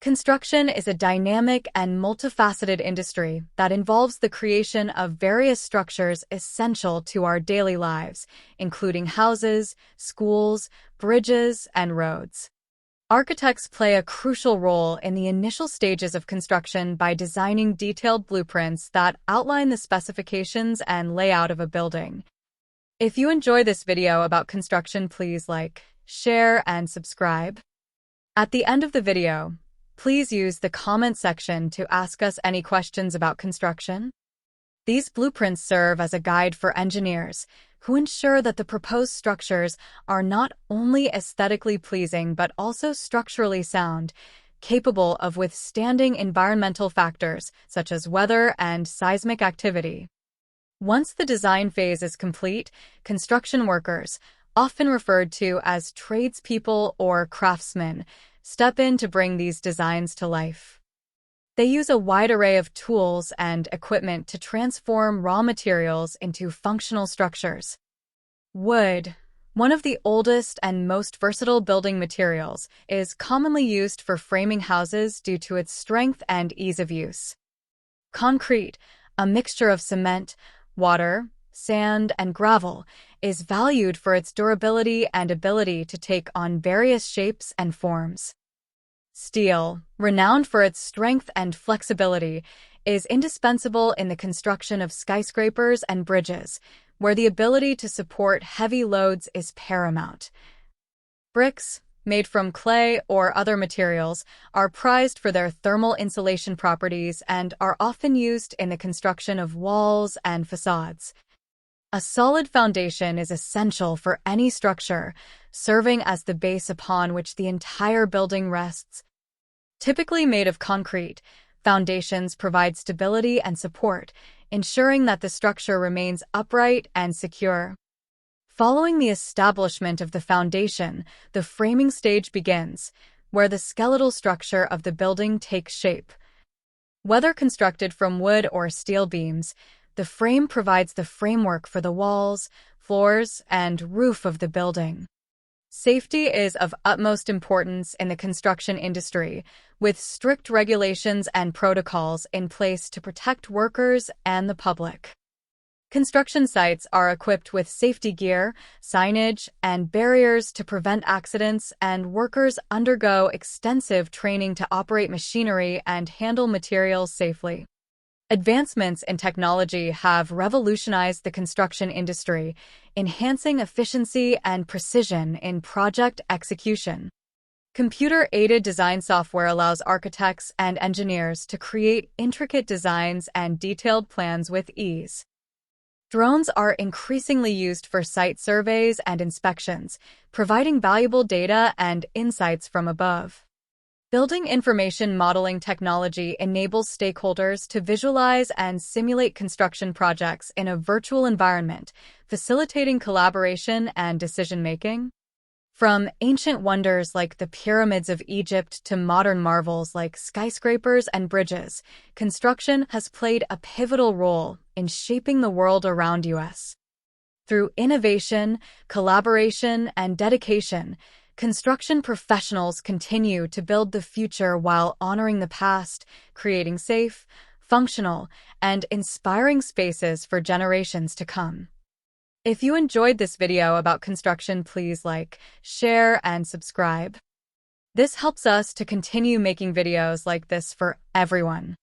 Construction is a dynamic and multifaceted industry that involves the creation of various structures essential to our daily lives, including houses, schools, bridges, and roads. Architects play a crucial role in the initial stages of construction by designing detailed blueprints that outline the specifications and layout of a building. If you enjoy this video about construction, please like, share, and subscribe. At the end of the video, please use the comment section to ask us any questions about construction. These blueprints serve as a guide for engineers who ensure that the proposed structures are not only aesthetically pleasing but also structurally sound, capable of withstanding environmental factors such as weather and seismic activity. Once the design phase is complete, construction workers, often referred to as tradespeople or craftsmen, step in to bring these designs to life. They use a wide array of tools and equipment to transform raw materials into functional structures. Wood, one of the oldest and most versatile building materials, is commonly used for framing houses due to its strength and ease of use. Concrete, a mixture of cement, water, sand, and gravel, is valued for its durability and ability to take on various shapes and forms. Steel, renowned for its strength and flexibility, is indispensable in the construction of skyscrapers and bridges, where the ability to support heavy loads is paramount. Bricks, made from clay or other materials, are prized for their thermal insulation properties and are often used in the construction of walls and facades. A solid foundation is essential for any structure, serving as the base upon which the entire building rests. Typically made of concrete, foundations provide stability and support, ensuring that the structure remains upright and secure. Following the establishment of the foundation, the framing stage begins, where the skeletal structure of the building takes shape. Whether constructed from wood or steel beams, the frame provides the framework for the walls, floors, and roof of the building. Safety is of utmost importance in the construction industry, with strict regulations and protocols in place to protect workers and the public. Construction sites are equipped with safety gear, signage, and barriers to prevent accidents, and workers undergo extensive training to operate machinery and handle materials safely. Advancements in technology have revolutionized the construction industry, enhancing efficiency and precision in project execution. Computer-aided design software allows architects and engineers to create intricate designs and detailed plans with ease. Drones are increasingly used for site surveys and inspections, providing valuable data and insights from above. Building information modeling technology enables stakeholders to visualize and simulate construction projects in a virtual environment, facilitating collaboration and decision-making. From ancient wonders like the pyramids of Egypt to modern marvels like skyscrapers and bridges, construction has played a pivotal role in shaping the world around us. Through innovation, collaboration, and dedication, construction professionals continue to build the future while honoring the past, creating safe, functional, and inspiring spaces for generations to come. If you enjoyed this video about construction, please like, share, and subscribe. This helps us to continue making videos like this for everyone.